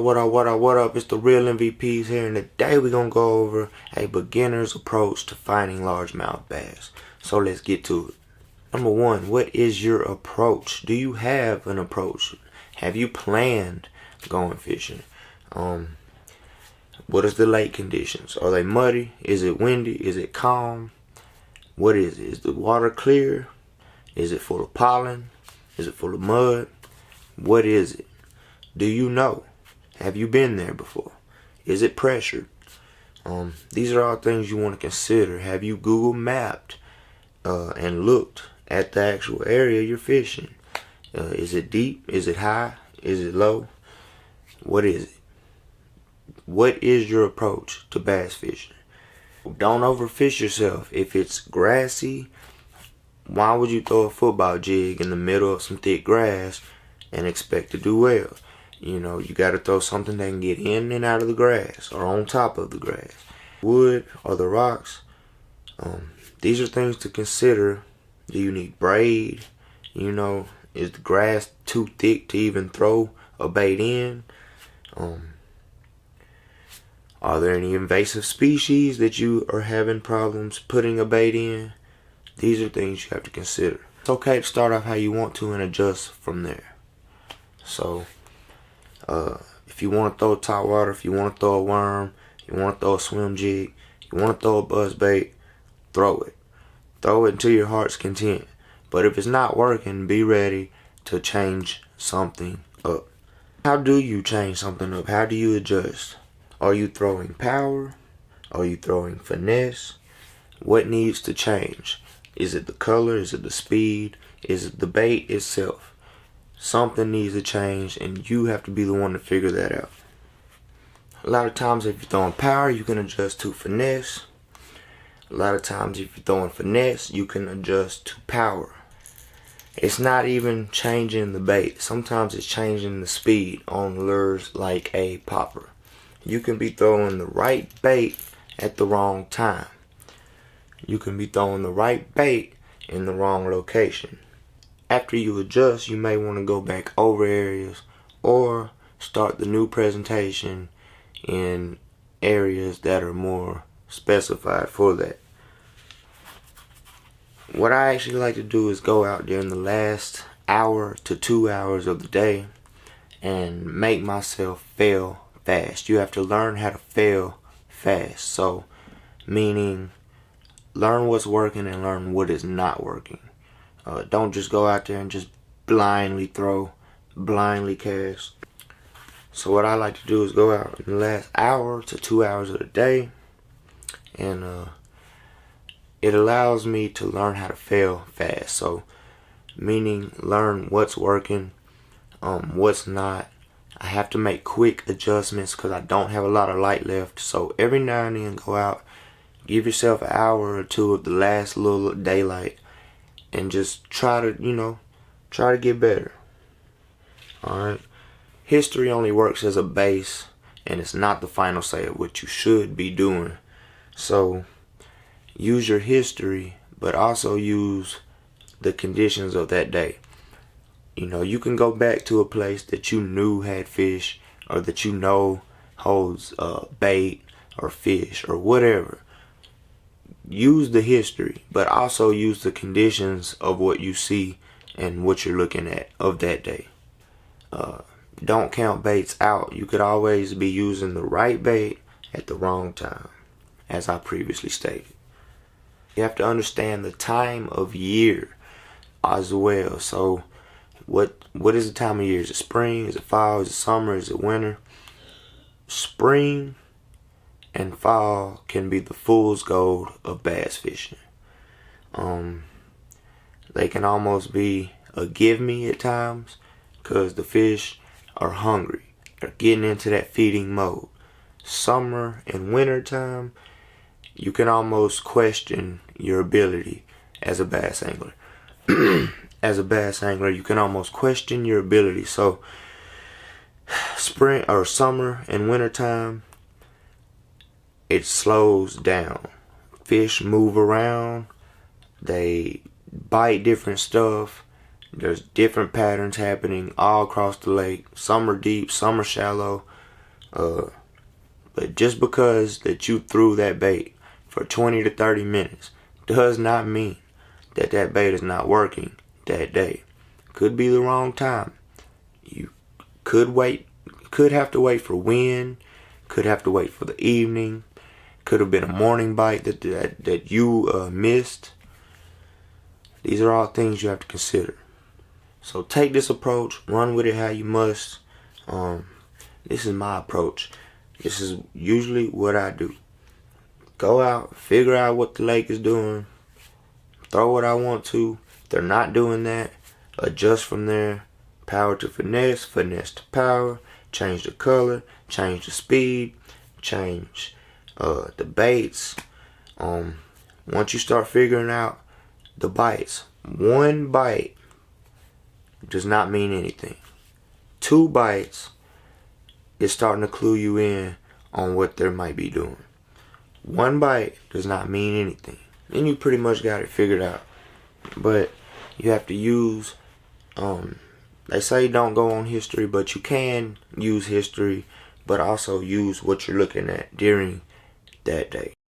What up? It's the real MVPs here, and today we're gonna go over a beginner's approach to finding largemouth bass. So let's get to it. Number one, what is your approach? Do you have an approach? Have you planned going fishing? What is the lake conditions? Are they muddy? Is it windy? Is it calm? What is it? Is the water clear? Is it full of pollen? Is it full of mud? What is it? Do you know? Have you been there before? Is it pressured? These are all things you want to consider. Have you Google mapped and looked at the actual area you're fishing? Is it deep? Is it high? Is it low? What is it? What is your approach to bass fishing? Don't overfish yourself. If it's grassy, why would you throw a football jig in the middle of some thick grass and expect to do well? You know, you got to throw something that can get in and out of the grass or on top of the grass. Wood or the rocks. These are things to consider. Do you need braid? You know, is the grass too thick to even throw a bait in? Are there any invasive species that you are having problems putting a bait in? These are things you have to consider. It's okay to start off how you want to and adjust from there. So, if you want to throw top water, if you want to throw a worm, you want to throw a swim jig, you want to throw a buzz bait, throw it. Throw it until your heart's content. But if it's not working, be ready to change something up. How do you change something up? How do you adjust? Are you throwing power? Are you throwing finesse? What needs to change? Is it the color? Is it the speed? Is it the bait itself? Something needs to change, and you have to be the one to figure that out. A lot of times if you're throwing power, you can adjust to finesse. A lot of times if you're throwing finesse, you can adjust to power. It's not even changing the bait. Sometimes it's changing the speed on lures like a popper. You can be throwing the right bait at the wrong time. You can be throwing the right bait in the wrong location. After you adjust, you may want to go back over areas or start the new presentation in areas that are more specified for that. What I actually like to do is go out during the last hour to 2 hours of the day and make myself fail fast. You have to learn how to fail fast. So, meaning learn what's working and learn what is not working. Don't just go out there and just blindly throw, blindly cast. So what I like to do is go out in the last hour to 2 hours of the day, and it allows me to learn how to fail fast. So meaning learn what's working, what's not. I have to make quick adjustments because I don't have a lot of light left. So every now and then go out, give yourself an hour or two of the last little daylight, and just try to get better. Alright? History only works as a base, and it's not the final say of what you should be doing. So, use your history, but also use the conditions of that day. You know, you can go back to a place that you knew had fish, or that you know holds bait or fish or whatever. Use the history, but also use the conditions of what you see and what you're looking at of that day. Don't count baits out. You could always be using the right bait at the wrong time, as I previously stated. You have to understand the time of year as well. So what is the time of year? Is it spring? Is it fall? Is it summer? Is it winter? Spring and fall can be the fool's gold of bass fishing. They can almost be a give me at times because the fish are hungry. They're getting into that feeding mode. Summer and winter time, you can almost question your ability as a bass angler. As a bass angler, you can almost question your ability. So spring or summer and winter time, it slows down. Fish move around, they bite different stuff, There's different patterns happening all across the lake. Some are deep, some are shallow. But just because that you threw that bait for 20 to 30 minutes does not mean that that bait is not working that day. Could be the wrong time. You could have to wait for wind, could have to wait for the evening, could have been a morning bite that you missed. These are all things you have to consider. So take this approach, run with it how you must. This is my approach. This is usually what I do. Go out, figure out what the lake is doing, throw what I want to. If they're not doing that, adjust from there. Power to finesse, finesse to power, change the color, change the speed, change the baits. Once you start figuring out the bites, one bite does not mean anything. 2 bites is starting to clue you in on what they might be doing. 1 bite does not mean anything. Then you pretty much got it figured out. But you have to use, they say don't go on history, but you can use history, but also use what you're looking at during that day.